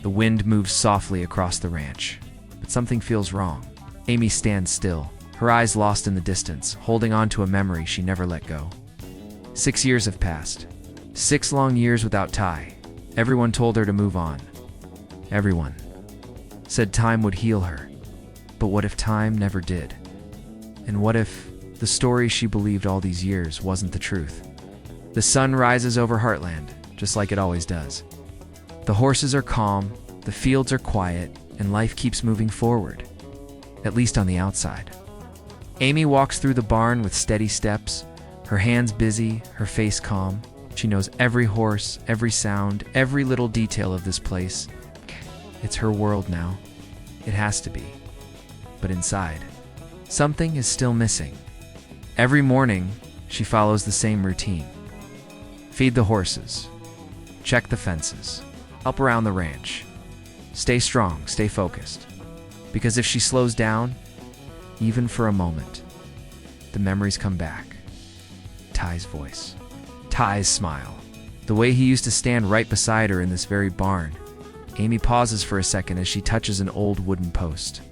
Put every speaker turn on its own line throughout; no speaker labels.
The wind moves softly across the ranch, but something feels wrong. Amy stands still, her eyes lost in the distance, holding on to a memory she never let go. 6 years have passed. 6 long years without Ty. Everyone told her to move on. Everyone said time would heal her. But what if time never did? And what if the story she believed all these years wasn't the truth? The sun rises over Heartland, just like it always does. The horses are calm, the fields are quiet, and life keeps moving forward. At least on the outside. Amy walks through the barn with steady steps, her hands busy, her face calm. She knows every horse, every sound, every little detail of this place. It's her world now. It has to be. But inside, something is still missing. Every morning, she follows the same routine. Feed the horses. Check the fences. Help around the ranch. Stay strong, stay focused. Because if she slows down, even for a moment, the memories come back. Ty's voice. Ty's smile. The way he used to stand right beside her in this very barn. Amy pauses for a second as she touches an old wooden post.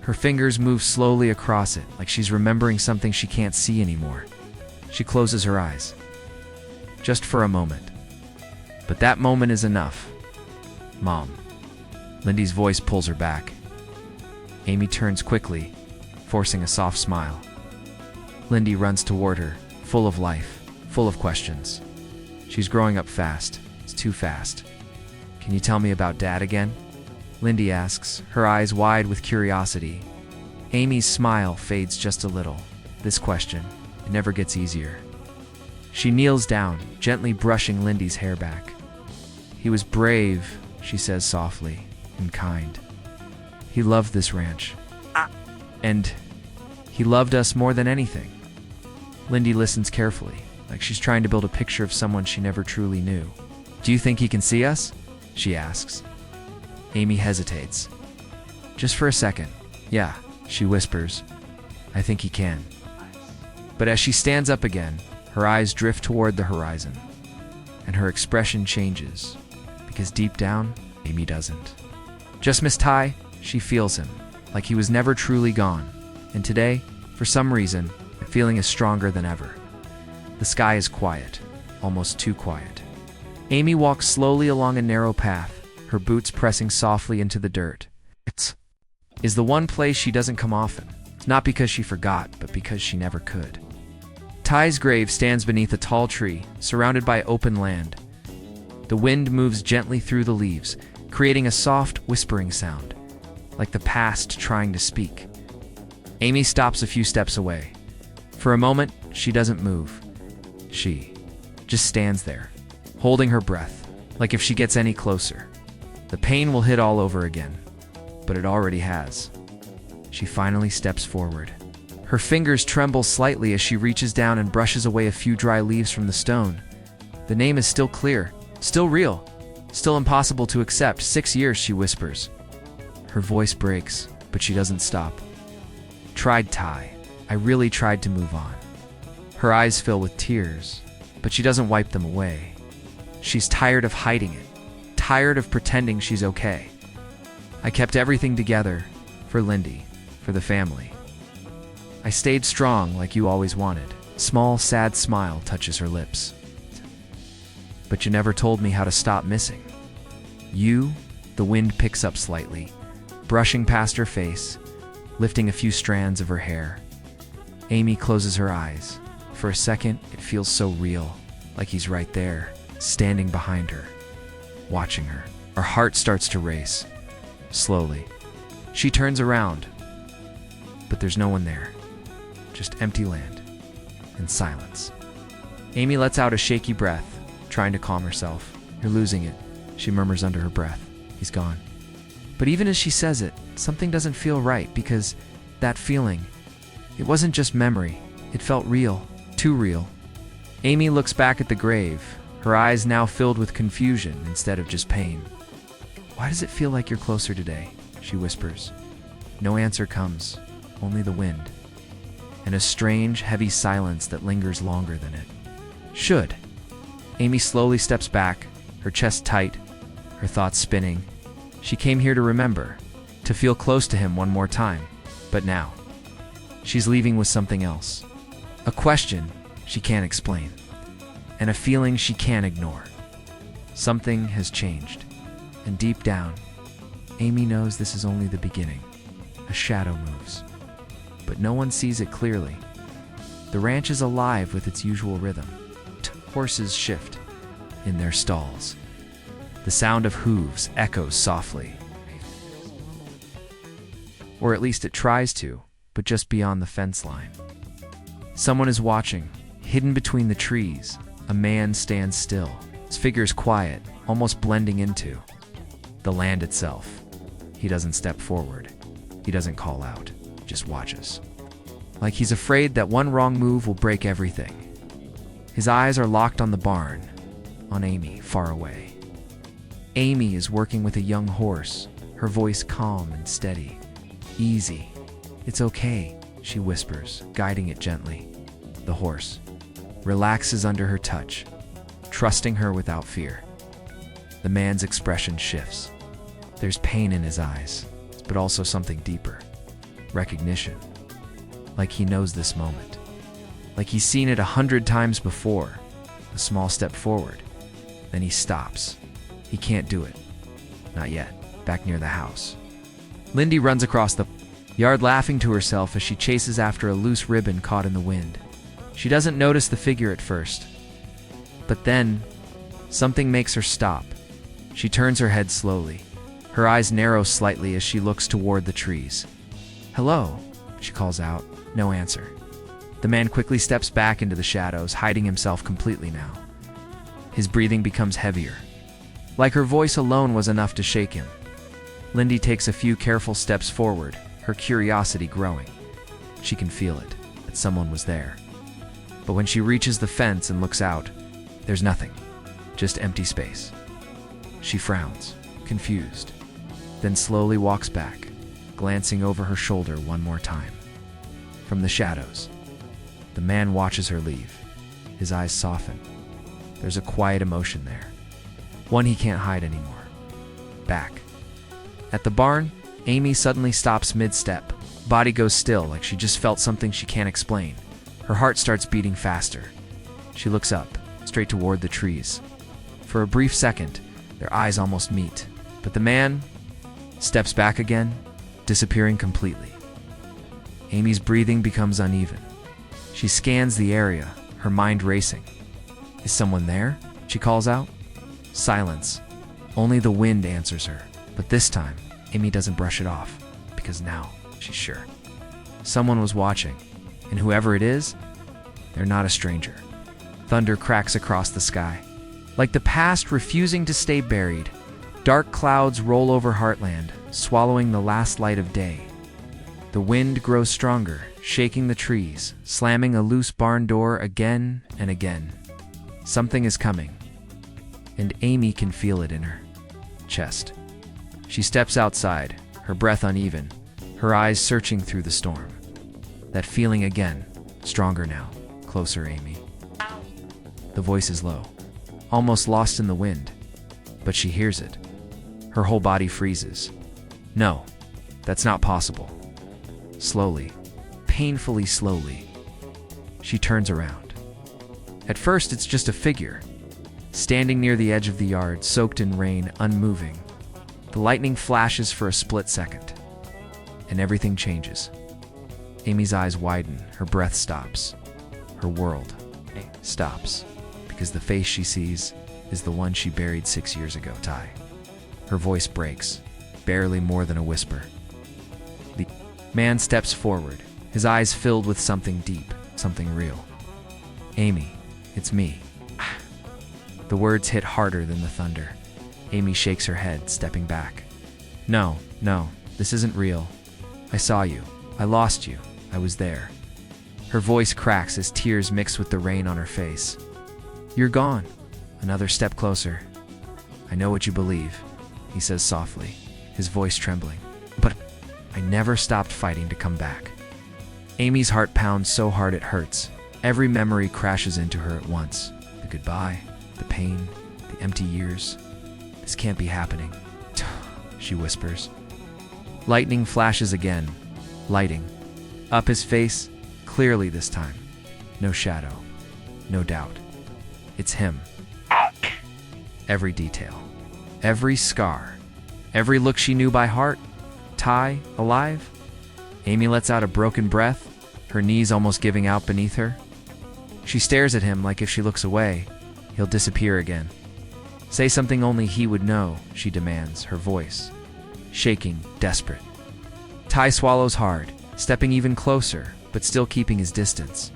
Her fingers move slowly across it, like she's remembering something she can't see anymore. She closes her eyes. Just for a moment. But that moment is enough. Mom. Lyndy's voice pulls her back. Amy turns quickly, forcing a soft smile. Lyndy runs toward her, full of life, full of questions. She's growing up fast. It's too fast. Can you tell me about Dad again? Lyndy asks, her eyes wide with curiosity. Amy's smile fades just a little. This question, it never gets easier. She kneels down, gently brushing Lyndy's hair back. He was brave, she says softly, and kind. He loved this ranch. And he loved us more than anything. Lyndy listens carefully, like she's trying to build a picture of someone she never truly knew. Do you think he can see us? She asks. Amy hesitates. Just for a second. Yeah, she whispers. I think he can. But as she stands up again, her eyes drift toward the horizon, and her expression changes, because deep down, Amy doesn't. Just miss Ty, she feels him, like he was never truly gone. And today, for some reason, the feeling is stronger than ever. The sky is quiet, almost too quiet. Amy walks slowly along a narrow path, her boots pressing softly into the dirt. It is the one place she doesn't come often. It's not because she forgot, but because she never could. Ty's grave stands beneath a tall tree, surrounded by open land. The wind moves gently through the leaves, creating a soft, whispering sound, like the past trying to speak. Amy stops a few steps away. For a moment, she doesn't move. She just stands there, holding her breath, like if she gets any closer, the pain will hit all over again. But it already has. She finally steps forward. Her fingers tremble slightly as she reaches down and brushes away a few dry leaves from the stone. The name is still clear, still real, still impossible to accept. 6 years, she whispers. Her voice breaks, but she doesn't stop. Tried, Ty. I really tried to move on. Her eyes fill with tears, but she doesn't wipe them away. She's tired of hiding it, tired of pretending she's okay. I kept everything together for Lyndy, for the family. I stayed strong like you always wanted. Small, sad smile touches her lips. But you never told me how to stop missing. The wind picks up slightly, brushing past her face, lifting a few strands of her hair. Amy closes her eyes. For a second, it feels so real, like he's right there, standing behind her, watching her. Her heart starts to race. Slowly. She turns around, but there's no one there. Just empty land and silence. Amy lets out a shaky breath, trying to calm herself. You're losing it, she murmurs under her breath. He's gone. But even as she says it, something doesn't feel right, because that feeling, it wasn't just memory. It felt real, too real. Amy looks back at the grave, her eyes now filled with confusion instead of just pain. Why does it feel like you're closer today? She whispers. No answer comes, only the wind, and a strange, heavy silence that lingers longer than it should. Amy slowly steps back, her chest tight, her thoughts spinning. She came here to remember, to feel close to him one more time. But now, she's leaving with something else. A question she can't explain, and a feeling she can't ignore. Something has changed, and deep down, Amy knows this is only the beginning. A shadow moves, but no one sees it clearly. The ranch is alive with its usual rhythm. Horses shift in their stalls. The sound of hooves echoes softly. Or at least it tries to, but just beyond the fence line. Someone is watching, hidden between the trees. A man stands still, his figure is quiet, almost blending into the land itself. He doesn't step forward. He doesn't call out, just watches. Like he's afraid that one wrong move will break everything. His eyes are locked on the barn, on Amy, far away. Amy is working with a young horse, her voice calm and steady. Easy. It's okay, she whispers, guiding it gently. The horse relaxes under her touch, trusting her without fear. The man's expression shifts. There's pain in his eyes, but also something deeper. Recognition. Like he knows this moment. Like he's seen it 100 times before. A small step forward. Then he stops. He can't do it. Not yet. Back near the house. Lyndy runs across the yard laughing to herself as she chases after a loose ribbon caught in the wind. She doesn't notice the figure at first. But then, something makes her stop. She turns her head slowly. Her eyes narrow slightly as she looks toward the trees. "Hello," she calls out. No answer. The man quickly steps back into the shadows, hiding himself completely now. His breathing becomes heavier. Like her voice alone was enough to shake him. Lyndy takes a few careful steps forward, her curiosity growing. She can feel it, that someone was there. But when she reaches the fence and looks out, there's nothing, just empty space. She frowns, confused, then slowly walks back, glancing over her shoulder one more time. From the shadows, the man watches her leave. His eyes soften. There's a quiet emotion there, one he can't hide anymore. Back. At the barn, Amy suddenly stops mid-step. Body goes still, like she just felt something she can't explain. Her heart starts beating faster. She looks up, straight toward the trees. For a brief second, their eyes almost meet. But the man steps back again, disappearing completely. Amy's breathing becomes uneven. She scans the area, her mind racing. "Is someone there?" she calls out. Silence. Only the wind answers her. But this time, Amy doesn't brush it off, because now she's sure. Someone was watching, and whoever it is, they're not a stranger. Thunder cracks across the sky. Like the past refusing to stay buried, dark clouds roll over Heartland, swallowing the last light of day. The wind grows stronger, shaking the trees, slamming a loose barn door again and again. Something is coming, and Amy can feel it in her chest. She steps outside, her breath uneven, her eyes searching through the storm. That feeling again, stronger now. Closer, Amy. The voice is low, almost lost in the wind, but she hears it. Her whole body freezes. No, that's not possible. Slowly, painfully slowly, she turns around. At first, it's just a figure, standing near the edge of the yard, soaked in rain, unmoving. The lightning flashes for a split second, and everything changes. Amy's eyes widen, her breath stops. Her world stops, because the face she sees is the one she buried 6 years ago. Ty. Her voice breaks, barely more than a whisper. The man steps forward, his eyes filled with something deep, something real. "Amy, it's me." The words hit harder than the thunder. Amy shakes her head, stepping back. No, this isn't real. I saw you. I lost you. I was there." Her voice cracks as tears mix with the rain on her face. "You're gone." Another step closer. "I know what you believe," he says softly, his voice trembling. "But I never stopped fighting to come back." Amy's heart pounds so hard it hurts. Every memory crashes into her at once. The goodbye, the pain, the empty years. This can't be happening. she whispers. Lightning flashes again, lighting up his face, clearly this time. No shadow, no doubt. It's him. Every detail, every scar, every look she knew by heart. Ty, alive? Amy lets out a broken breath, her knees almost giving out beneath her. She stares at him like if she looks away, he'll disappear again. Say something only he would know, she demands, her voice shaking, desperate. Ty swallows hard, stepping even closer, but still keeping his distance.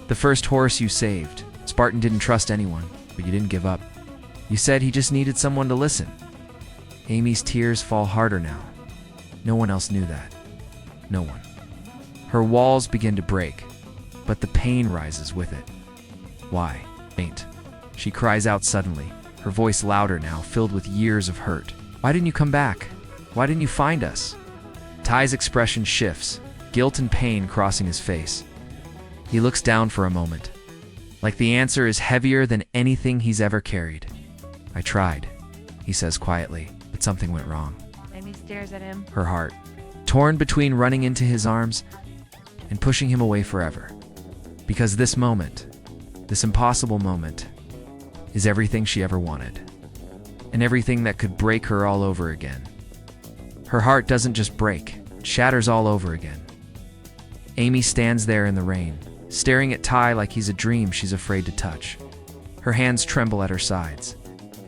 The first horse you saved, Spartan didn't trust anyone, but you didn't give up. You said he just needed someone to listen. Amy's tears fall harder now. No one else knew that. No one. Her walls begin to break, but the pain rises with it. Why? Ain't. She cries out suddenly, her voice louder now, filled with years of hurt. Why didn't you come back? Why didn't you find us? Ty's expression shifts, guilt and pain crossing his face. He looks down for a moment, like the answer is heavier than anything he's ever carried. I tried, he says quietly, but something went wrong.
Amy stares at him,
her heart torn between running into his arms and pushing him away forever. Because this moment, this impossible moment, is everything she ever wanted, and everything that could break her all over again. Her heart doesn't just break, it shatters all over again. Amy stands there in the rain, staring at Ty like he's a dream she's afraid to touch. Her hands tremble at her sides.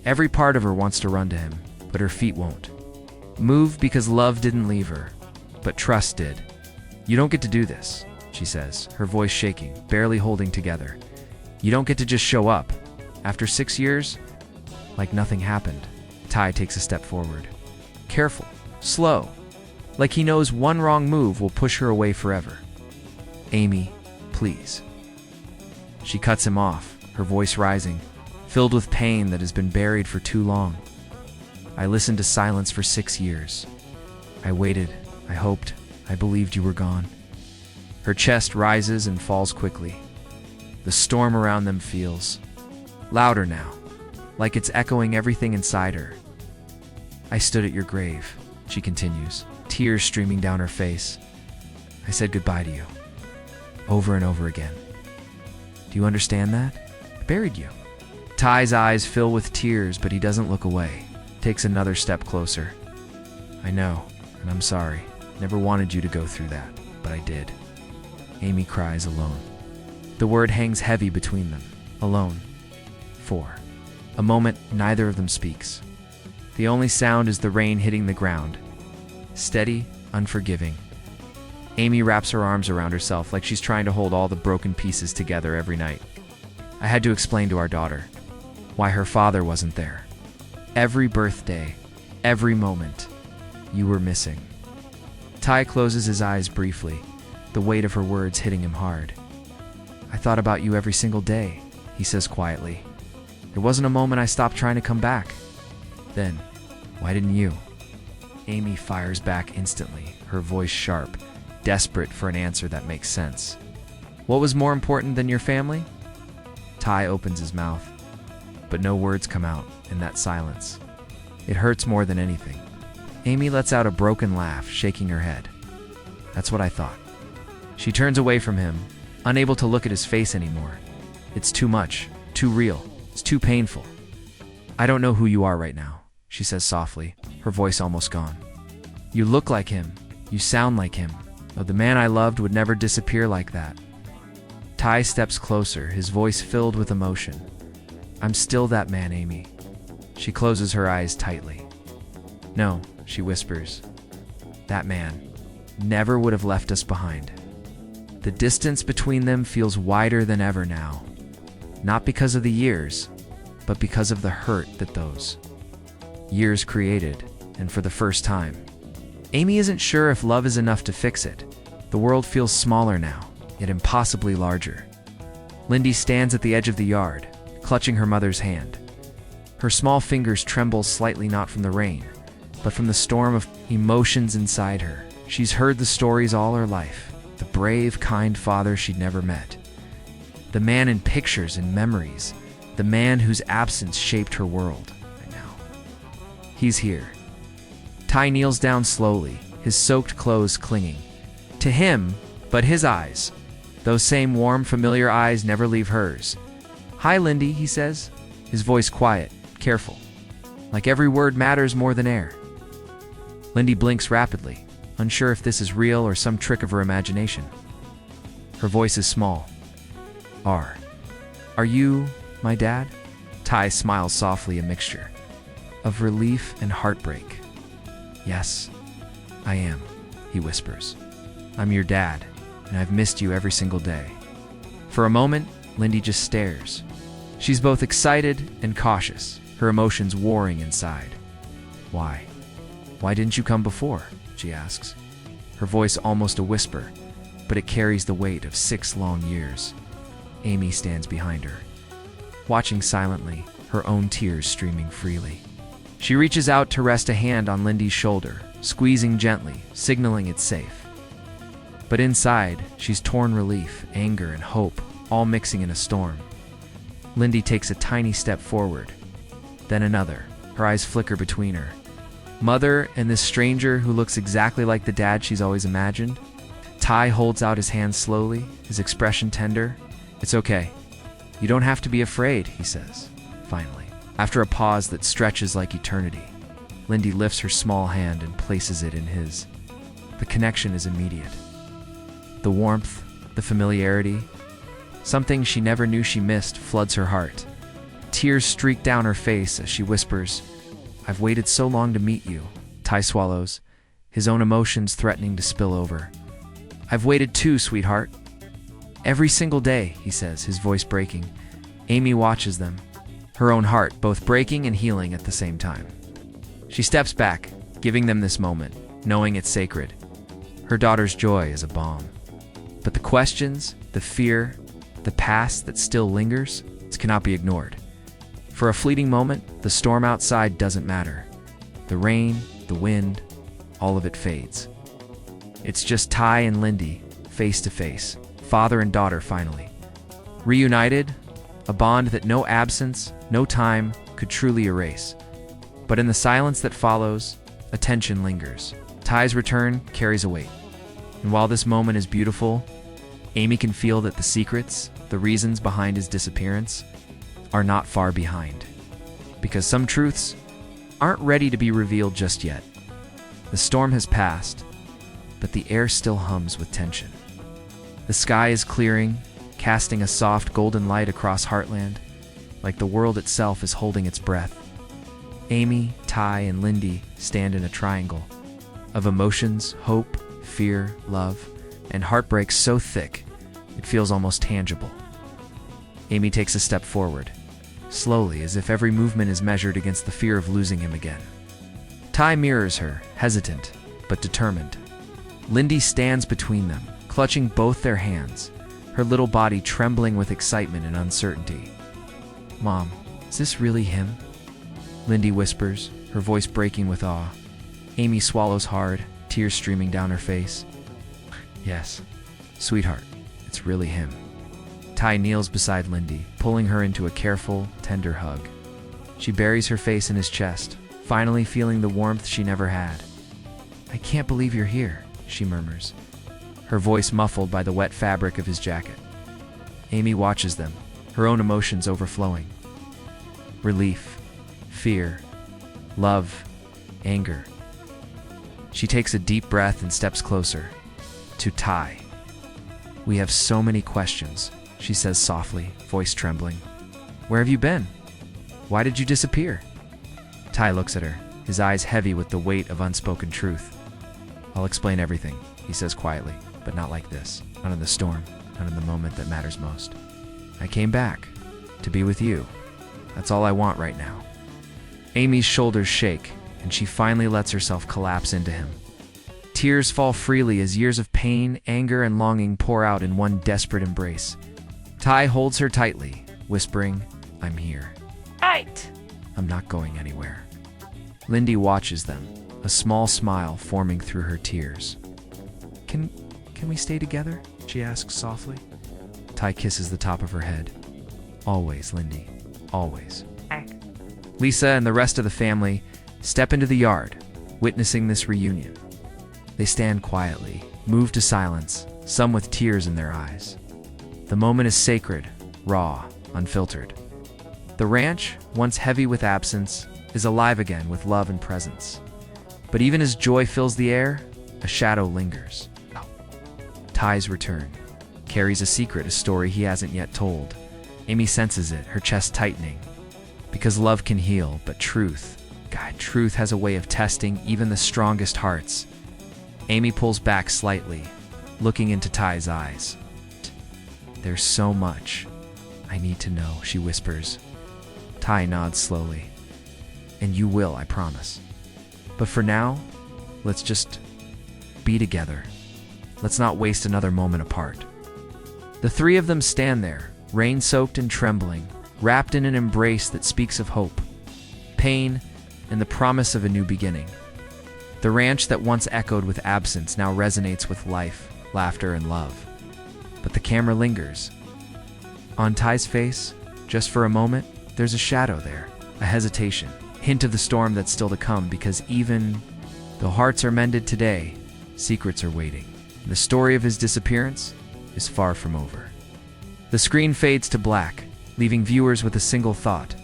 Every part of her wants to run to him, but her feet won't move because love didn't leave her, but trust did. You don't get to do this, she says, her voice shaking, barely holding together. You don't get to just show up. After 6 years, like nothing happened. Ty takes a step forward. Careful, slow, like he knows one wrong move will push her away forever. Amy, please. She cuts him off, her voice rising, filled with pain that has been buried for too long. I listened to silence for 6 years. I waited, I hoped, I believed you were gone. Her chest rises and falls quickly. The storm around them feels louder now, like it's echoing everything inside her. I stood at your grave, she continues, tears streaming down her face. I said goodbye to you, over and over again. Do you understand that? I buried you. Ty's eyes fill with tears, but he doesn't look away. Takes another step closer. I know, and I'm sorry. Never wanted you to go through that, but I did. Amy cries alone. The word hangs heavy between them. Alone. For a moment, neither of them speaks. The only sound is the rain hitting the ground. Steady, unforgiving. Amy wraps her arms around herself like she's trying to hold all the broken pieces together every night. I had to explain to our daughter why her father wasn't there. Every birthday, every moment, you were missing. Ty closes his eyes briefly, the weight of her words hitting him hard. I thought about you every single day, he says quietly. There wasn't a moment I stopped trying to come back. Then, why didn't you? Amy fires back instantly, her voice sharp, desperate for an answer that makes sense. What was more important than your family? Ty opens his mouth, but no words come out in that silence. It hurts more than anything. Amy lets out a broken laugh, shaking her head. That's what I thought. She turns away from him, unable to look at his face anymore. It's too much, too real, it's too painful. I don't know who you are right now, she says softly, her voice almost gone. You look like him, you sound like him, though the man I loved would never disappear like that. Ty steps closer, his voice filled with emotion. I'm still that man, Amy. She closes her eyes tightly. No, she whispers. That man never would have left us behind. The distance between them feels wider than ever now. Not because of the years, but because of the hurt that those years created, and for the first time. Amy isn't sure if love is enough to fix it. The world feels smaller now, yet impossibly larger. Lyndy stands at the edge of the yard, clutching her mother's hand. Her small fingers tremble slightly, not from the rain, but from the storm of emotions inside her. She's heard the stories all her life, the brave, kind father she'd never met. The man in pictures and memories, the man whose absence shaped her world. Right now, he's here. Ty kneels down slowly, his soaked clothes clinging to him, but his eyes, those same warm, familiar eyes, never leave hers. "Hi, Lyndy," he says, his voice quiet, careful, like every word matters more than air. Lyndy blinks rapidly, unsure if this is real or some trick of her imagination. Her voice is small. Are you my dad?" Ty smiles softly, a mixture of relief and heartbreak. "Yes, I am," he whispers. "I'm your dad, and I've missed you every single day." For a moment, Lyndy just stares. She's both excited and cautious, her emotions warring inside. "Why? Why didn't you come before?" she asks. Her voice almost a whisper, but it carries the weight of 6 long years. Amy stands behind her, watching silently, her own tears streaming freely. She reaches out to rest a hand on Lyndy's shoulder, squeezing gently, signaling it's safe. But inside, she's torn relief, anger, and hope, all mixing in a storm. Lyndy takes a tiny step forward, then another, her eyes flicker between her mother and this stranger who looks exactly like the dad she's always imagined. Ty holds out his hand slowly, his expression tender. "It's okay. You don't have to be afraid," he says, finally. After a pause that stretches like eternity, Lyndy lifts her small hand and places it in his. The connection is immediate. The warmth, the familiarity, something she never knew she missed, floods her heart. Tears streak down her face as she whispers, "I've waited so long to meet you." Ty swallows, his own emotions threatening to spill over. "I've waited too, sweetheart." "Every single day," he says, his voice breaking. Amy watches them, her own heart both breaking and healing at the same time. She steps back, giving them this moment, knowing it's sacred. Her daughter's joy is a balm. But the questions, the fear, the past that still lingers, it cannot be ignored. For a fleeting moment, the storm outside doesn't matter. The rain, the wind, all of it fades. It's just Ty and Lyndy, face to face, father and daughter finally. Reunited, a bond that no absence, no time could truly erase. But in the silence that follows, a tension lingers. Ty's return carries a weight. And while this moment is beautiful, Amy can feel that the secrets, the reasons behind his disappearance, are not far behind. Because some truths aren't ready to be revealed just yet. The storm has passed, but the air still hums with tension. The sky is clearing, casting a soft golden light across Heartland, like the world itself is holding its breath. Amy, Ty, and Lyndy stand in a triangle of emotions, hope, fear, love, and heartbreak so thick it feels almost tangible. Amy takes a step forward, slowly, as if every movement is measured against the fear of losing him again. Ty mirrors her, hesitant but determined. Lyndy stands between them, clutching both their hands, her little body trembling with excitement and uncertainty. "Mom, is this really him?" Lyndy whispers, her voice breaking with awe. Amy swallows hard, tears streaming down her face. "Yes, sweetheart, it's really him." Ty kneels beside Lyndy, pulling her into a careful, tender hug. She buries her face in his chest, finally feeling the warmth she never had. "I can't believe you're here," she murmurs, her voice muffled by the wet fabric of his jacket. Amy watches them, her own emotions overflowing. Relief, fear, love, anger. She takes a deep breath and steps closer to Ty. "We have so many questions," she says softly, voice trembling. "Where have you been? Why did you disappear?" Ty looks at her, his eyes heavy with the weight of unspoken truth. "I'll explain everything," he says quietly, "but not like this. Not in the storm, not in the moment that matters most. I came back to be with you. That's all I want right now." Amy's shoulders shake, and she finally lets herself collapse into him. Tears fall freely as years of pain, anger, and longing pour out in one desperate embrace. Ty holds her tightly, whispering, "I'm here.
Right.
I'm not going anywhere." Lyndy watches them, a small smile forming through her tears. Can we stay together?" she asks softly. Ty kisses the top of her head. "Always, Lyndy, always." Lisa and the rest of the family step into the yard, witnessing this reunion. They stand quietly, moved to silence, some with tears in their eyes. The moment is sacred, raw, unfiltered. The ranch, once heavy with absence, is alive again with love and presence. But even as joy fills the air, a shadow lingers. Ty's return carries a secret, a story he hasn't yet told. Amy senses it, her chest tightening. Because love can heal, but truth has a way of testing even the strongest hearts. Amy pulls back slightly, looking into Ty's eyes. "There's so much I need to know," she whispers. Ty nods slowly. "And you will, I promise. But for now, let's just be together. Let's not waste another moment apart." The three of them stand there, rain-soaked and trembling, wrapped in an embrace that speaks of hope, pain, and the promise of a new beginning. The ranch that once echoed with absence now resonates with life, laughter, and love. But the camera lingers. On Ty's face, just for a moment, there's a shadow there, a hesitation, hint of the storm that's still to come, because even though hearts are mended today, secrets are waiting. The story of his disappearance is far from over. The screen fades to black, leaving viewers with a single thought.